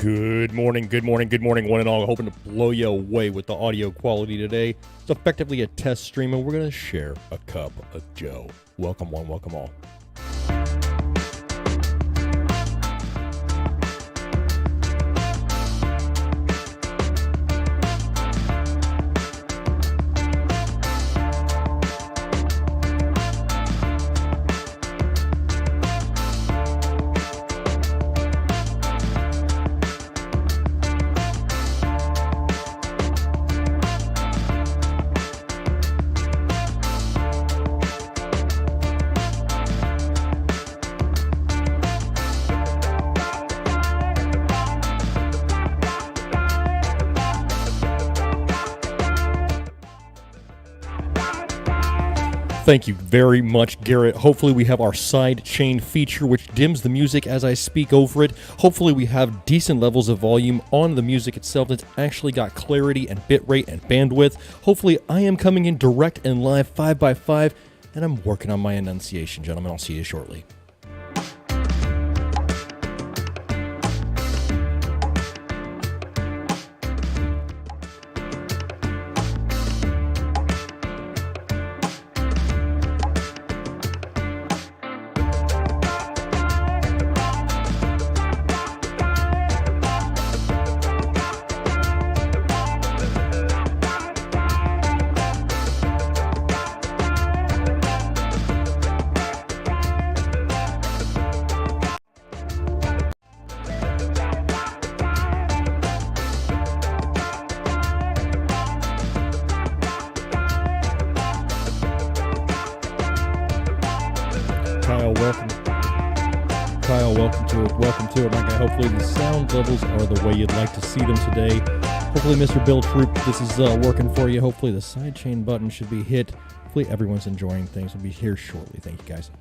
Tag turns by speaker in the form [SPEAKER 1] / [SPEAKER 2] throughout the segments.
[SPEAKER 1] Good morning, one and all. Hoping to blow you away with the audio quality today. It's effectively a test stream, and we're going to share a cup of Joe. Welcome one, welcome all. Thank you very much, Garrett. Hopefully we have our side chain feature, which dims the music as I speak over it. Hopefully we have decent levels of volume on the music itself that's actually got clarity and bitrate and bandwidth. Hopefully I am coming in direct and live 5x5, and I'm working on my enunciation, gentlemen. I'll see you shortly. Kyle, welcome to it, my guy. Hopefully the sound levels are the way you'd like to see them today. Hopefully, Mr. Bill Troop, this is working for you. Hopefully the sidechain button should be hit. Hopefully everyone's enjoying things. We'll be here shortly. Thank you, guys.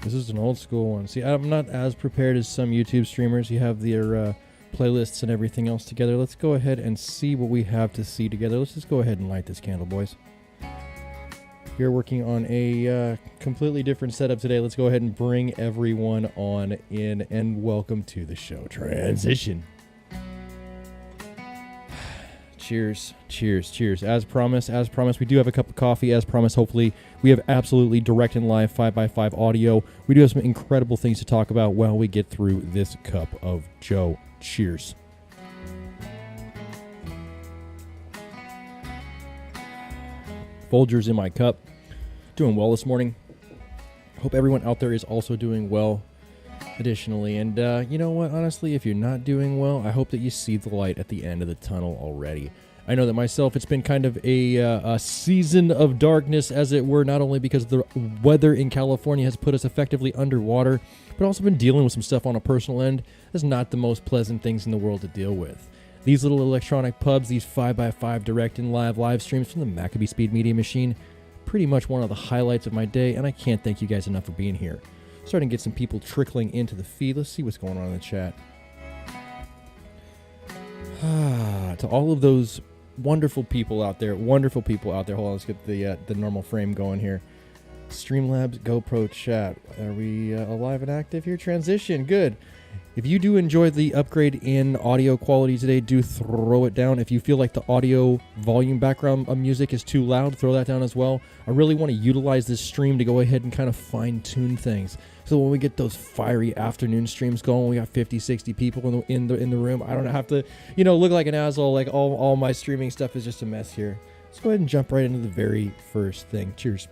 [SPEAKER 1] This is an old school one. See, I'm not as prepared as some YouTube streamers. You have their playlists and everything else together. Let's go ahead and see what we have to see together. Let's just go ahead and light this candle, boys. You're working on a completely different setup today. Let's go ahead and bring everyone on in, and welcome to the show. Transition. Cheers, cheers, cheers. As promised, we do have a cup of coffee. As promised, hopefully, we have absolutely direct and live 5x5 audio. We do have some incredible things to talk about while we get through this cup of Joe. Cheers. Folgers in my cup. Doing well this morning. Hope everyone out there is also doing well. Additionally, and you know what, honestly, if you're not doing well, I hope that you see the light at the end of the tunnel already. I know that myself, it's been kind of a season of darkness, as it were, not only because the weather in California has put us effectively underwater, but also been dealing with some stuff on a personal end that's not the most pleasant things in the world to deal with. These little electronic pubs, these 5x5 direct and live streams from the MACABESPEED Media Machine, pretty much one of the highlights of my day, and I can't thank you guys enough for being here. Starting to get some people trickling into the feed. Let's see what's going on in the chat. To all of those wonderful people out there. Hold on, let's get the normal frame going here. Streamlabs GoPro chat. Are we alive and active here? Transition. Good. If you do enjoy the upgrade in audio quality today, do throw it down. If you feel like the audio volume background of music is too loud, throw that down as well. I really want to utilize this stream to go ahead and kind of fine-tune things. So when we get those fiery afternoon streams going, we got 50, 60 people in the room. I don't have to, look like an asshole. Like all my streaming stuff is just a mess here. Let's go ahead and jump right into the very first thing. Cheers.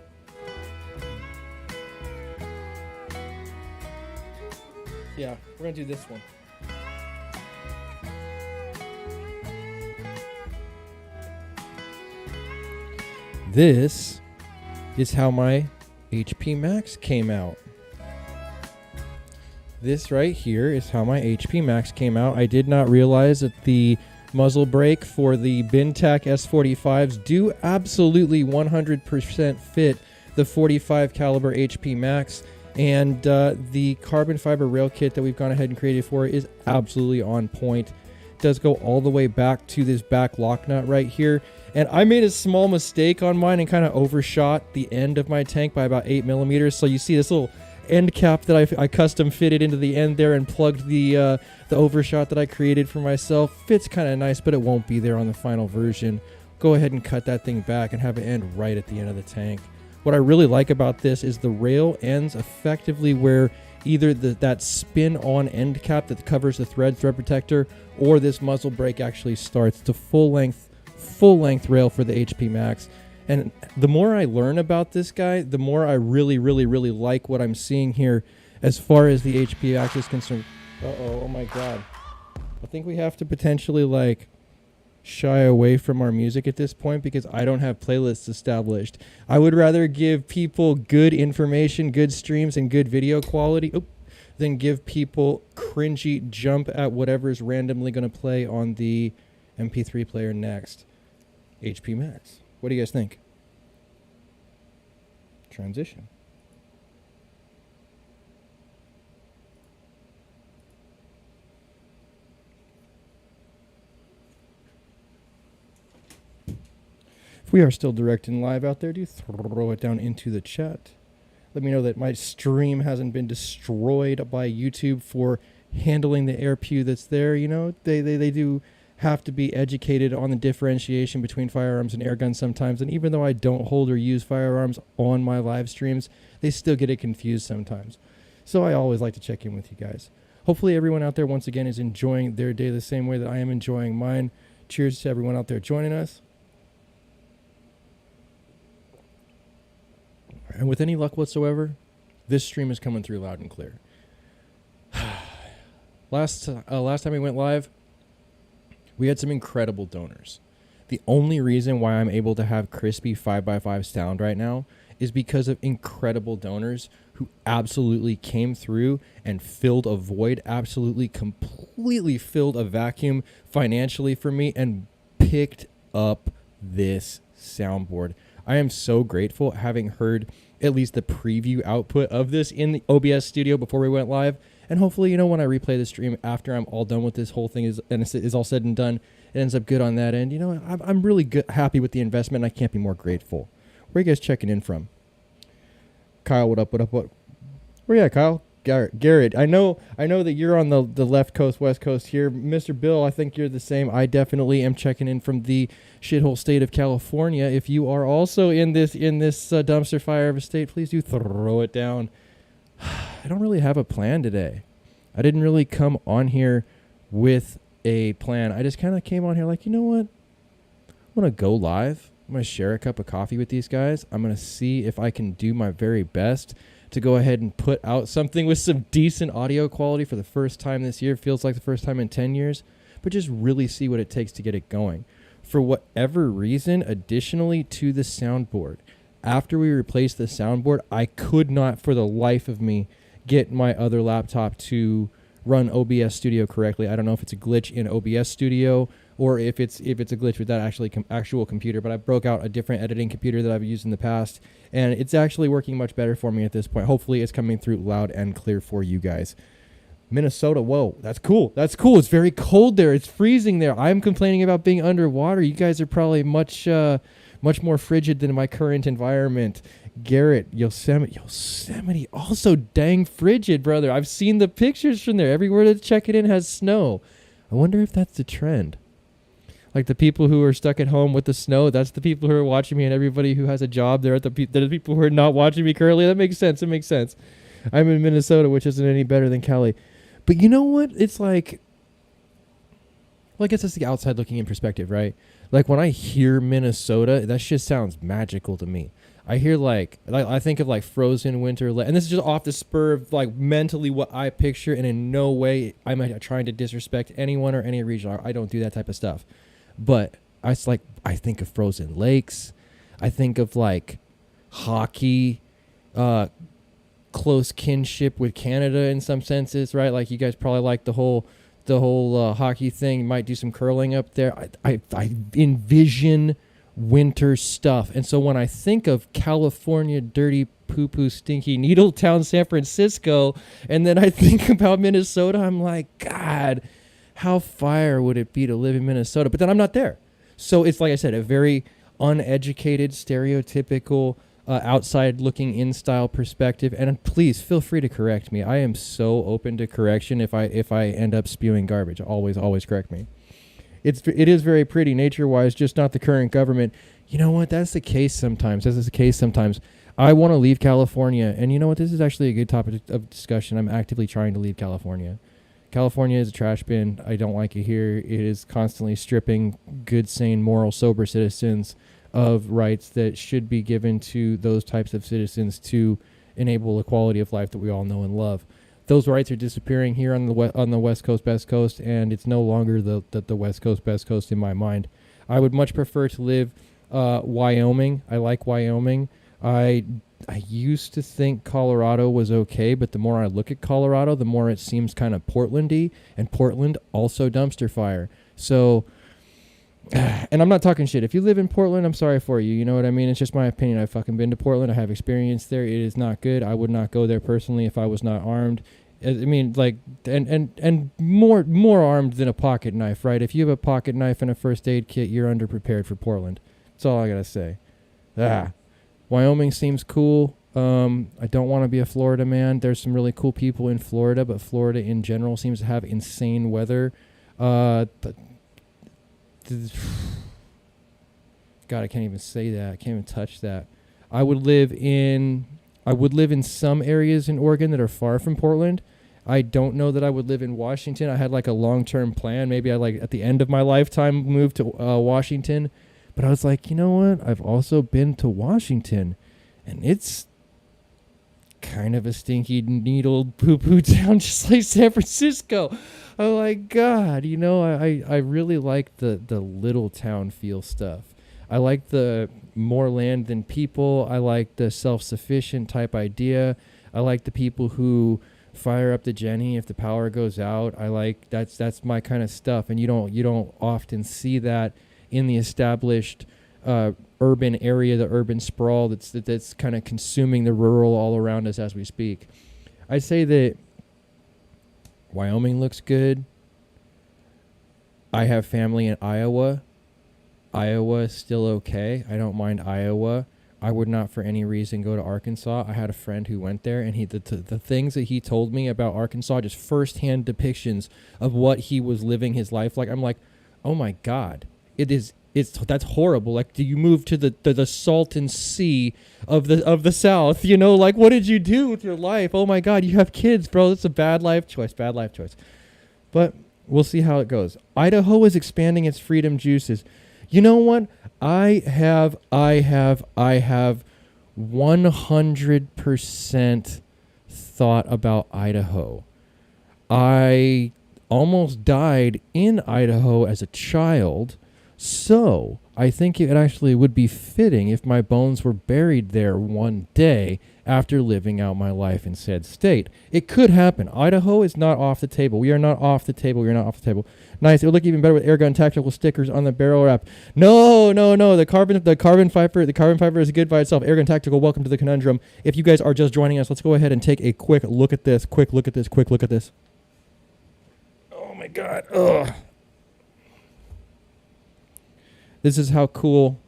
[SPEAKER 1] Yeah, we're going to do this one. This is how my HP Max came out. This right here is how my HP Max came out. I did not realize that the muzzle brake for the Bintac S45s do absolutely 100% fit the 45 caliber HP Max, and the carbon fiber rail kit that we've gone ahead and created for it is absolutely on point. It does go all the way back to this back lock nut right here, and I made a small mistake on mine and kind of overshot the end of my tank by about 8 millimeters. So you see this little end cap that I custom fitted into the end there and plugged the overshot that I created for myself. Fits kind of nice, but it won't be there on the final version. Go ahead and cut that thing back and have it end right at the end of the tank. What I really like about this is the rail ends effectively where either that spin-on end cap that covers the thread protector, or this muzzle brake actually starts. It's a full length rail for the HP Max. And the more I learn about this guy, the more I really like what I'm seeing here as far as the HP Max is concerned. Oh my God. I think we have to potentially like shy away from our music at this point because I don't have playlists established. I would rather give people good information, good streams, and good video quality than give people cringy jump at whatever's randomly going to play on the MP3 player next. HP Max. What do you guys think? Transition. If we are still direct and live out there, do throw it down into the chat. Let me know that my stream hasn't been destroyed by YouTube for handling the air pew that's there. You know, they do have to be educated on the differentiation between firearms and air guns sometimes. And even though I don't hold or use firearms on my live streams, they still get it confused sometimes. So I always like to check in with you guys. Hopefully everyone out there, once again, is enjoying their day the same way that I am enjoying mine. Cheers to everyone out there joining us. And with any luck whatsoever, this stream is coming through loud and clear. Last time we went live, we had some incredible donors. The only reason why I'm able to have crispy 5x5 sound right now is because of incredible donors who absolutely came through and filled a void, absolutely completely filled a vacuum financially for me and picked up this soundboard. I am so grateful, having heard at least the preview output of this in the OBS studio before we went live. And hopefully, you know, when I replay the stream after I'm all done with this whole thing is all said and done, it ends up good on that end. You know, I'm really happy with the investment, and I can't be more grateful. Where are you guys checking in from? Kyle, what up? Where you at, Kyle? Garrett, I know that you're on the left coast, west coast here. Mr. Bill, I think you're the same. I definitely am checking in from the shithole state of California. If you are also in this dumpster fire of a state, please do throw it down. I don't really have a plan today. I didn't really come on here with a plan. I just kind of came on here like, you know what? I'm going to go live. I'm going to share a cup of coffee with these guys. I'm going to see if I can do my very best to go ahead and put out something with some decent audio quality for the first time this year. Feels like the first time in 10 years, but just really see what it takes to get it going. For whatever reason, additionally to the soundboard, after we replaced the soundboard, I could not for the life of me get my other laptop to run OBS Studio correctly. I don't know if it's a glitch in OBS Studio or if it's a glitch with that actual computer, but I broke out a different editing computer that I've used in the past, and it's actually working much better for me at this point. Hopefully it's coming through loud and clear for you guys. Minnesota, whoa, that's cool. That's cool. It's very cold there. It's freezing there. I'm complaining about being underwater. You guys are probably much more frigid than my current environment. Garrett, Yosemite, also dang frigid, brother. I've seen the pictures from there. Everywhere that's checking in has snow. I wonder if that's the trend. Like the people who are stuck at home with the snow, that's the people who are watching me, and everybody who has a job, they're the people who are not watching me currently. That makes sense. It makes sense. I'm in Minnesota, which isn't any better than Cali. But you know what? It's like, well, I guess it's the outside looking in perspective, right? Like when I hear Minnesota, that shit sounds magical to me. I hear like I think of like frozen winter, and this is just off the spur of like mentally what I picture, and in no way am I trying to disrespect anyone or any region. I don't do that type of stuff. But I think of frozen lakes. I think of like hockey, close kinship with Canada in some senses, right? Like you guys probably like the whole the whole hockey thing. Might do some curling up there. I envision winter stuff. And so when I think of California, dirty poo-poo, stinky Needletown, San Francisco, and then I think about Minnesota, I'm like, God, how fire would it be to live in Minnesota? But then I'm not there. So it's, like I said, a very uneducated, stereotypical, outside looking in style perspective. And please feel free to correct me. I am so open to correction. If I end up spewing garbage, always correct me. It is very pretty nature wise, just not the current government. You know what? That's the case sometimes. I want to leave California. And you know what? This is actually a good topic of discussion. I'm actively trying to leave California. California is a trash bin. I don't like it here. It is constantly stripping good, sane, moral, sober citizens of rights that should be given to those types of citizens to enable a quality of life that we all know and love. Those rights are disappearing here on the West Coast, Best Coast, and it's no longer the West Coast, Best Coast in my mind. I would much prefer to live Wyoming. I like Wyoming. I used to think Colorado was okay, but the more I look at Colorado, the more it seems kind of Portland-y, and Portland also dumpster fire. So, and I'm not talking shit. If you live in Portland, I'm sorry for you. You know what I mean? It's just my opinion. I've fucking been to Portland. I have experience there. It is not good. I would not go there personally if I was not armed. I mean, like, and more armed than a pocket knife, right? If you have a pocket knife and a first aid kit, you're underprepared for Portland. That's all I gotta say. Wyoming seems cool. I don't want to be a Florida man. There's some really cool people in Florida, but Florida in general seems to have insane weather. God, I can't even say that. I can't even touch that. I would live in some areas in Oregon that are far from Portland. I don't know that I would live in Washington. I had like a long-term plan. Maybe I at the end of my lifetime move to Washington. But I was like, you know what? I've also been to Washington, and it's kind of a stinky needle poo-poo town just like San Francisco. I'm like, God, you know, I really like the little town feel stuff. I like the more land than people. I like the self-sufficient type idea. I like the people who fire up the Jenny if the power goes out. I like that's my kind of stuff, and you don't often see that in the established urban area, the urban sprawl that's kind of consuming the rural all around us as we speak. I'd say that Wyoming looks good. I have family in Iowa. Iowa is still okay. I don't mind Iowa. I would not for any reason go to Arkansas. I had a friend who went there, and the things that he told me about Arkansas, just firsthand depictions of what he was living his life like. I'm like, oh my God. That's horrible. Like, do you move to the Salton Sea of the South? You know, like, what did you do with your life? Oh my God, you have kids, bro. That's a bad life choice. But we'll see how it goes. Idaho is expanding its freedom juices. You know what? I have 100% thought about Idaho. I almost died in Idaho as a child. So I think it actually would be fitting if my bones were buried there one day after living out my life in said state. It could happen. Idaho is not off the table. We are not off the table. Nice. It would look even better with airgun tactical stickers on the barrel wrap. No. The carbon fiber is good by itself. Airgun tactical. Welcome to the conundrum. If you guys are just joining us, let's go ahead and take a quick look at this. Oh my God. Ugh. This is how cool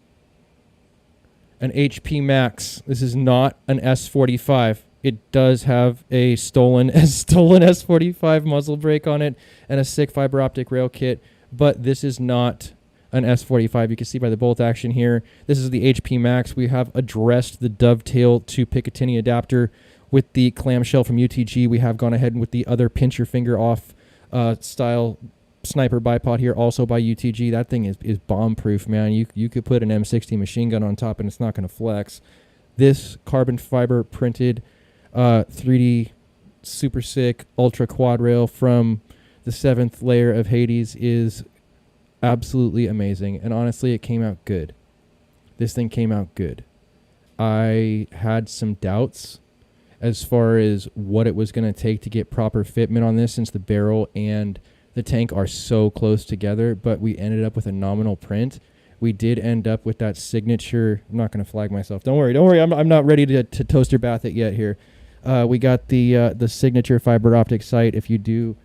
[SPEAKER 1] an HP Max. This is not an S45. It does have a stolen S45 muzzle brake on it and a sick fiber optic rail kit, but this is not an S45. You can see by the bolt action here. This is the HP Max. We have addressed the dovetail to Picatinny adapter with the clamshell from UTG. We have gone ahead with the other pinch your finger off style sniper bipod here, also by UTG. That thing is bomb proof, man. You could put an M60 machine gun on top and it's not going to flex. This carbon fiber printed 3D super sick ultra quad rail from the 7th layer of Hades is absolutely amazing, and honestly it came out good. This thing came out good. I had some doubts as far as what it was going to take to get proper fitment on this, since the barrel and the tank are so close together, but we ended up with a nominal print. We did end up with that signature. I'm not going to flag myself. Don't worry. I'm not ready to toaster bath it yet here. We got the signature fiber optic sight, if you do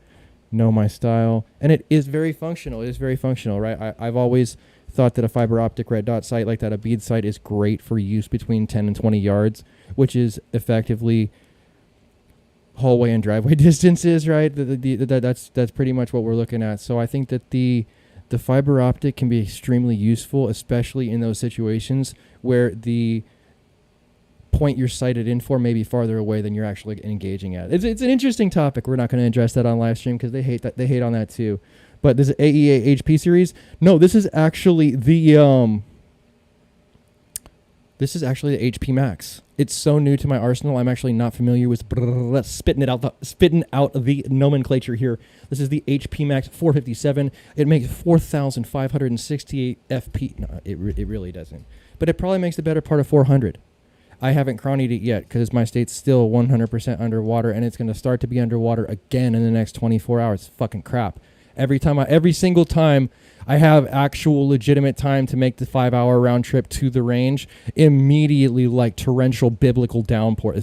[SPEAKER 1] know my style. And it is very functional. It is very functional, right? I've always thought that a fiber optic red dot sight like that, a bead sight, is great for use between 10 and 20 yards, which is effectively hallway and driveway distances, right? That's pretty much what we're looking at. So I think that the fiber optic can be extremely useful, especially in those situations where the point you're sighted in for may be farther away than you're actually engaging at. It's an interesting topic. We're not going to address that on live stream because they hate on that too. But this is AEA HP series. No, this is actually the HP Max. It's so new to my arsenal. I'm actually not familiar with spitting out the nomenclature here. This is the HP Max 457. It makes 4,568 FP. No, it really doesn't. But it probably makes the better part of 400. I haven't cronied it yet because my state's still 100% underwater, and it's going to start to be underwater again in the next 24 hours. Fucking crap. Every single time I have actual legitimate time to make the 5-hour round trip to the range, immediately like torrential biblical downpour.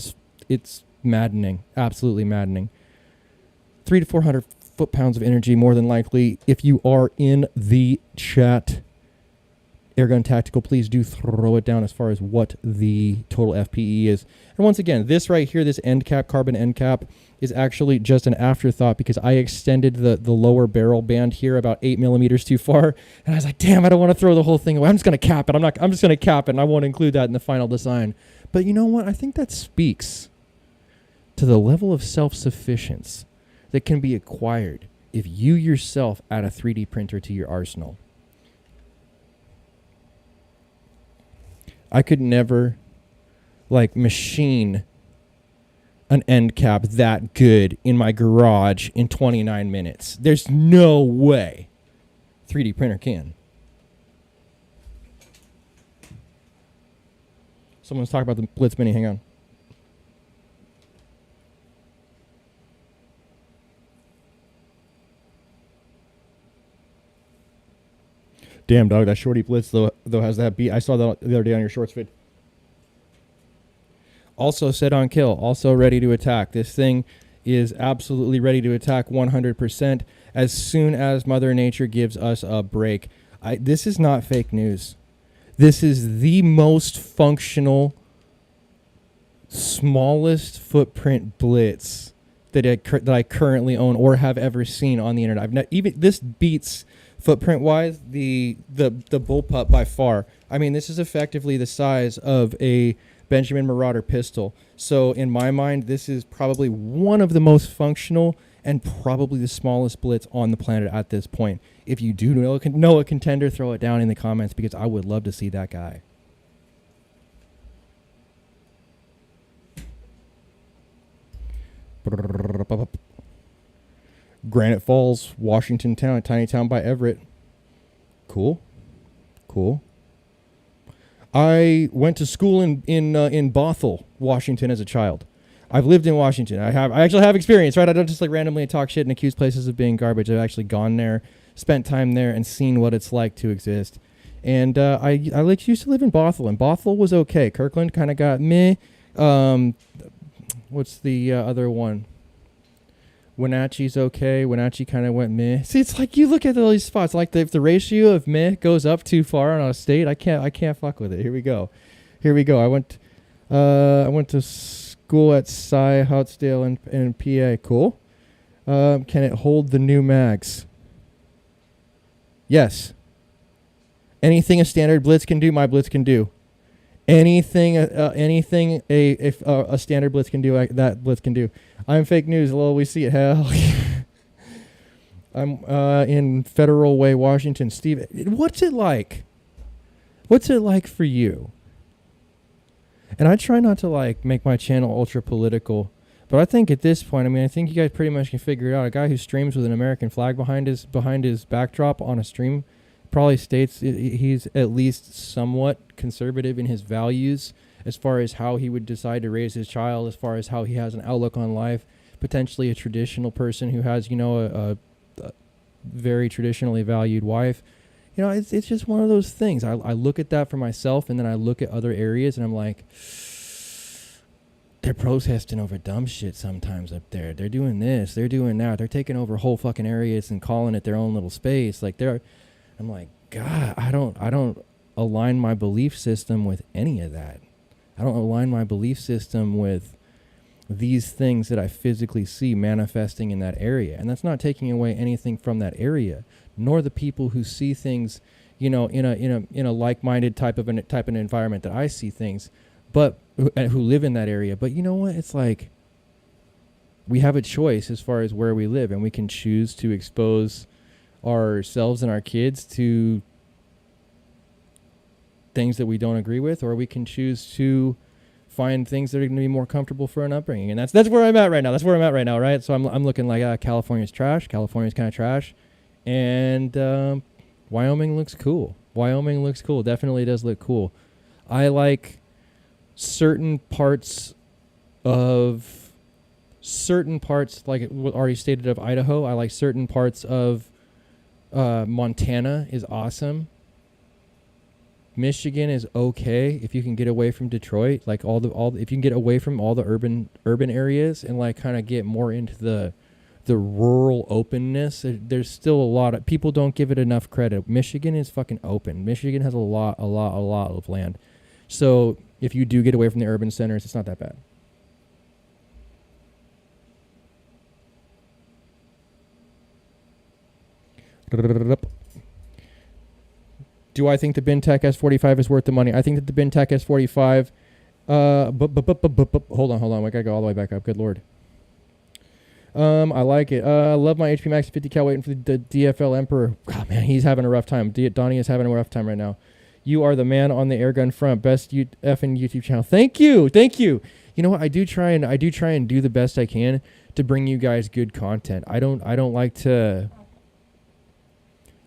[SPEAKER 1] It's maddening, absolutely maddening. 300 to 400 foot-pounds of energy, more than likely. If you are in the chat, Airgun Tactical, please do throw it down as far as what the total FPE is. And once again, this right here, this end cap, carbon end cap, is actually just an afterthought because I extended the lower barrel band here about 8 millimeters too far. And I was like, damn, I don't want to throw the whole thing away. I'm just going to cap it. I'm just going to cap it, and I won't include that in the final design. But you know what? I think that speaks to the level of self-sufficiency that can be acquired if you yourself add a 3D printer to your arsenal. I could never, machine an end cap that good in my garage in 29 minutes. There's no way 3D printer can. Someone's talking about the Blitz Mini. Hang on. Damn, dog, that shorty Blitz, though has that beat. I saw that the other day on your shorts vid. Also set on kill, also ready to attack. This thing is absolutely ready to attack 100% as soon as Mother Nature gives us a break. This is not fake news. This is the most functional, smallest footprint Blitz that I currently own or have ever seen on the internet. This beats footprint-wise the bullpup by far. I mean, this is effectively the size of a Benjamin Marauder pistol. So in my mind, this is probably one of the most functional and probably the smallest Blitz on the planet at this point. If you do know a contender, throw it down in the comments because I would love to see that guy. Granite Falls, Washington town, a tiny town by Everett. Cool. I went to school in Bothell, Washington as a child. I've lived in Washington. I actually have experience, right? I don't just randomly talk shit and accuse places of being garbage. I've actually gone there, spent time there, and seen what it's like to exist. And I used to live in Bothell, and Bothell was okay. Kirkland kind of got meh. What's the other one? Wenatchee's okay. Wenatchee kind of went meh. See, it's like you look at all these spots. Like if the ratio of meh goes up too far on a state, I can't fuck with it. Here we go. I went to school at Cy Houtsdale in PA. Cool. Can it hold the new mags? Yes. Anything a standard Blitz can do, my Blitz can do. Anything a standard Blitz can do, that Blitz can do. I'm fake news. Lol, we see it. Hell. I'm in Federal Way, Washington. Steve, what's it like? What's it like for you? And I try not to make my channel ultra political, but I think at this point, I think you guys pretty much can figure it out. A guy who streams with an American flag behind his backdrop on a stream probably states he's at least somewhat conservative in his values as far as how he would decide to raise his child, as far as how he has an outlook on life, potentially a traditional person who has, a very traditionally valued wife. You know, it's just one of those things. I look at that for myself, and then I look at other areas, and I'm like, they're protesting over dumb shit sometimes up there. They're doing this, they're doing that. They're taking over whole fucking areas and calling it their own little space. Like I'm like, God, I don't align my belief system with any of that. I don't align my belief system with these things that I physically see manifesting in that area. And that's not taking away anything from that area, nor the people who see things, you know, in a like-minded type of an environment that I see things, but who live in that area. But you know what? It's like we have a choice as far as where we live, and we can choose to expose ourselves and our kids to things that we don't agree with, or we can choose to find things that are going to be more comfortable for an upbringing. And that's where I'm at right now. That's where I'm at right now, right? So I'm looking like California's trash. California's kind of trash. And Wyoming looks cool. Wyoming looks cool. Definitely does look cool. I like certain parts, like already stated, of Idaho. I like certain parts of Montana is awesome. Michigan is okay if you can get away from Detroit, like if you can get away from all the urban areas and like kind of get more into the rural openness. There's still a lot of people don't give it enough credit. Michigan is fucking open. Michigan has a lot of land. So if you do get away from the urban centers, it's not that bad. Do I think the Bintech S45 is worth the money? I think that the Bintech S45, hold on. I gotta go all the way back up. Good Lord. I like it. I love my HP Max 50 cal waiting for the DFL Emperor. God, man, he's having a rough time. Donnie is having a rough time right now. You are the man on the airgun front. Best effing YouTube channel. Thank you. You know what? I do try and do the best I can to bring you guys good content. I don't like to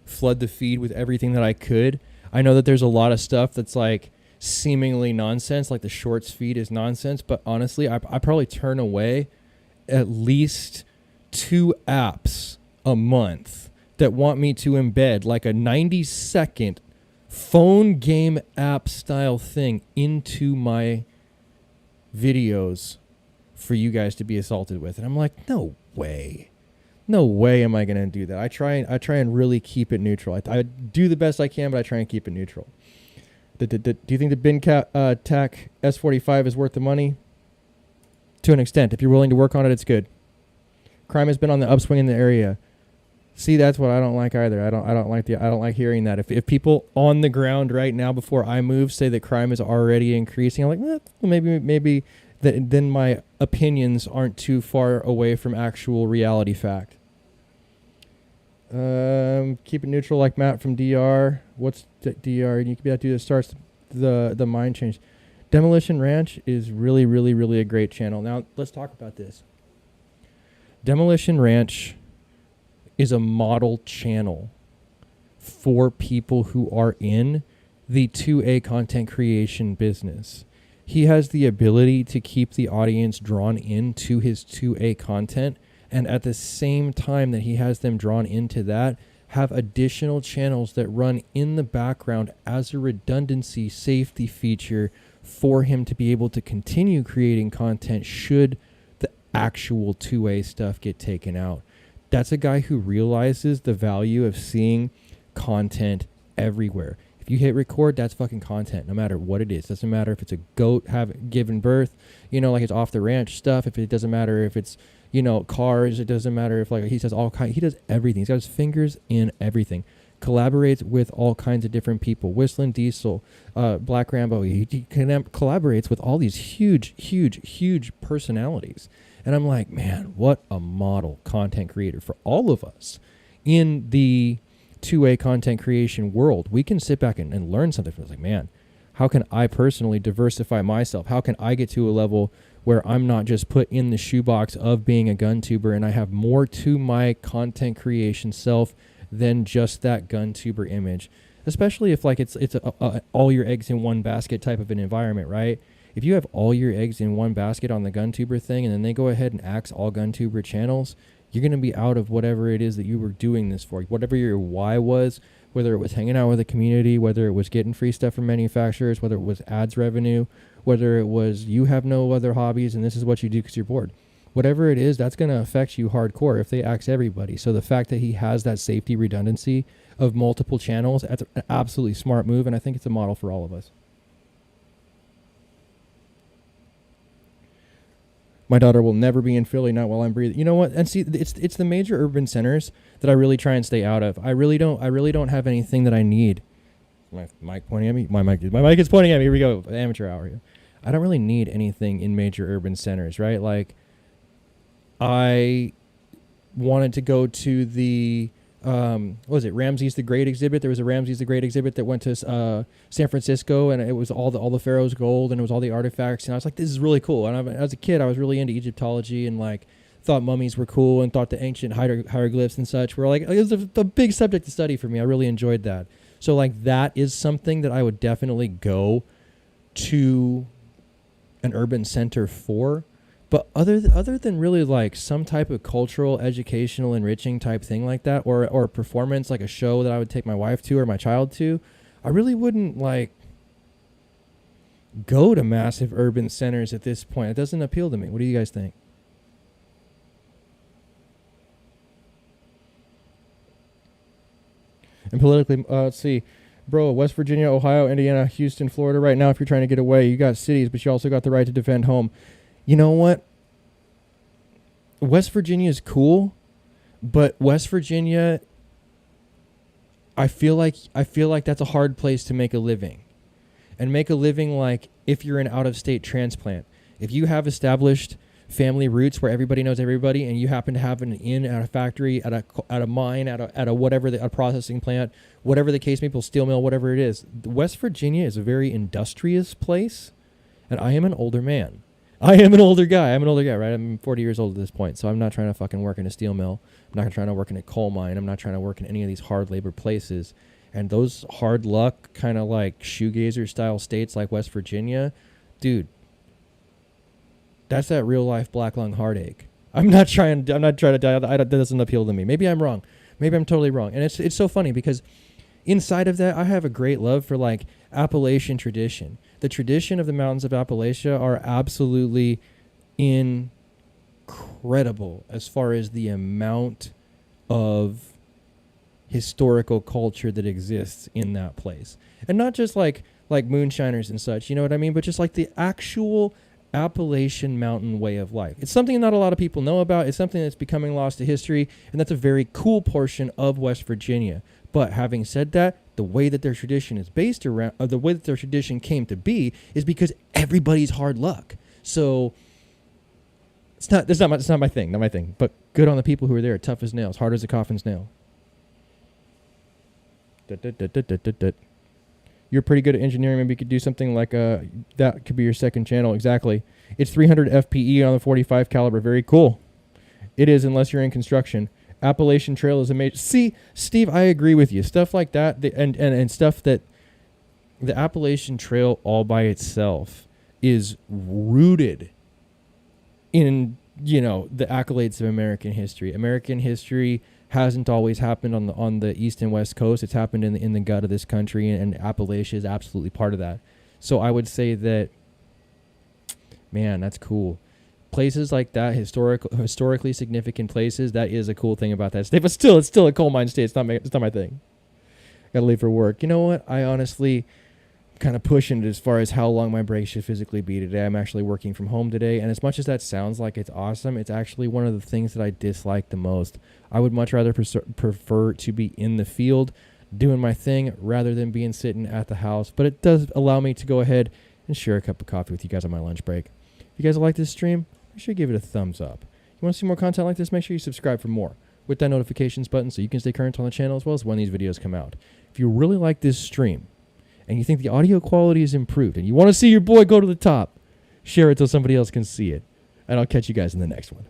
[SPEAKER 1] flood the feed with everything that I could. I know that there's a lot of stuff that's like seemingly nonsense, like the shorts feed is nonsense, but honestly, I probably turn away at least 2 apps a month that want me to embed like a 90-second phone game app style thing into my videos for you guys to be assaulted with. And I'm like, no way am I going to do that. I try and really keep it neutral. I do the best I can, but I try and keep it neutral. Do you think the Bintech S45 is worth the money? To an extent. If you're willing to work on it, it's good. Crime has been on the upswing in the area. See, that's what I don't like either. I don't like hearing that. If people on the ground right now before I move say that crime is already increasing, I'm like, maybe then my opinions aren't too far away from actual reality fact. Keep it neutral like Matt from DR. What's DR? You can be able to do this. Starts the mind change. Demolition Ranch is really, really, really a great channel. Now let's talk about this. Demolition Ranch is a model channel for people who are in the 2A content creation business. He has the ability to keep the audience drawn into his 2A content, and at the same time that he has them drawn into that, have additional channels that run in the background as a redundancy safety feature for him to be able to continue creating content should the actual 2A stuff get taken out. That's a guy who realizes the value of seeing content everywhere. If you hit record, that's fucking content, no matter what it is. Doesn't matter if it's a goat given birth, like it's off the ranch stuff. If it doesn't matter if it's, cars. It doesn't matter if he says he does everything. He's got his fingers in everything. Collaborates with all kinds of different people. Whistling Diesel, Black Rambo. He collaborates with all these huge personalities. And I'm like, man, what a model content creator for all of us in the 2A content creation world. We can sit back and learn something from this. Like, man, how can I personally diversify myself? How can I get to a level where I'm not just put in the shoebox of being a gun tuber and I have more to my content creation self than just that gun tuber image? Especially if it's a all your eggs in one basket type of an environment, right? If you have all your eggs in one basket on the gun tuber thing and then they go ahead and axe all gun tuber channels, You're going to be out of whatever it is that you were doing this for. Whatever your why was, whether it was hanging out with the community, whether it was getting free stuff from manufacturers, whether it was ads revenue, whether it was you have no other hobbies and this is what you do because you're bored. Whatever it is, that's going to affect you hardcore if they axe everybody. So the fact that he has that safety redundancy of multiple channels, that's an absolutely smart move, and I think it's a model for all of us. My daughter will never be in Philly, not while I'm breathing. You know what? And see, it's the major urban centers that I really try and stay out of. I really don't have anything that I need. My mic pointing at me. My mic is pointing at me. Here we go. Amateur hour here. I don't really need anything in major urban centers, right? Like, I wanted to go to the what was it, Ramses the Great exhibit. There was a Ramses the Great exhibit that went to San Francisco, and it was all the pharaohs' gold, and it was all the artifacts, and I was like, this is really cool. And as a kid, I was really into Egyptology and like thought mummies were cool and thought the ancient hieroglyphs and such were like, it was a big subject to study for me. I really enjoyed that. So like that is something that I would definitely go to an urban center for. But other than really like some type of cultural, educational, enriching type thing like that, or a performance like a show that I would take my wife to or my child to, I really wouldn't like go to massive urban centers at this point. It doesn't appeal to me. What do you guys think? And politically, let's see. Bro, West Virginia, Ohio, Indiana, Houston, Florida, right now, if you're trying to get away, you got cities, but you also got the right to defend home. You know what? West Virginia is cool, but West Virginia, I feel like that's a hard place to make a living. And make a living like if you're an out-of-state transplant. If you have established family roots where everybody knows everybody, and you happen to have an inn at a factory, at a mine, at a whatever, a processing plant, whatever the case, maple steel mill, whatever it is. West Virginia is a very industrious place, and I am an older man. I am an older guy, right? I'm 40 years old at this point, so I'm not trying to fucking work in a steel mill. I'm not trying to work in a coal mine. I'm not trying to work in any of these hard labor places. And those hard luck kind of like shoegazer style states like West Virginia, dude, that's that real life black lung heartache. I'm not trying to die. That doesn't appeal to me. Maybe I'm wrong. Maybe I'm totally wrong. And it's so funny because inside of that, I have a great love for like Appalachian tradition. The tradition of the mountains of Appalachia are absolutely incredible as far as the amount of historical culture that exists in that place. And not just like moonshiners and such, you know what I mean? But just like the actual Appalachian mountain way of life. It's something not a lot of people know about. It's something that's becoming lost to history, and that's a very cool portion of West Virginia. But having said that, the way that their tradition is based around, or the way that their tradition came to be, is because everybody's hard luck. So it's not my thing. But good on the people who are there, tough as nails, hard as a coffin's nail. You're pretty good at engineering. Maybe you could do something like that could be your second channel. Exactly. It's 300 FPE on the 45 caliber. Very cool. It is, unless you're in construction. Appalachian Trail is amazing. See, Steve, I agree with you. Stuff like that, and stuff that the Appalachian Trail all by itself is rooted in, the accolades of American history. American history hasn't always happened on the east and west coast. It's happened in the gut of this country, and Appalachia is absolutely part of that. So I would say that, man, that's cool. Places like that, historically significant places, that is a cool thing about that state. But still, it's still a coal mine state. It's not my thing. Gotta leave for work. You know what? I honestly kind of pushing it as far as how long my break should physically be today. I'm actually working from home today, and as much as that sounds like it's awesome, it's actually one of the things that I dislike the most. I would much rather prefer to be in the field doing my thing rather than being sitting at the house. But it does allow me to go ahead and share a cup of coffee with you guys on my lunch break. If you guys like this stream, make sure you give it a thumbs up. You want to see more content like this, make sure you subscribe for more with that notifications button so you can stay current on the channel as well as when these videos come out. If you really like this stream and you think the audio quality is improved and you want to see your boy go to the top, share it so somebody else can see it. And I'll catch you guys in the next one.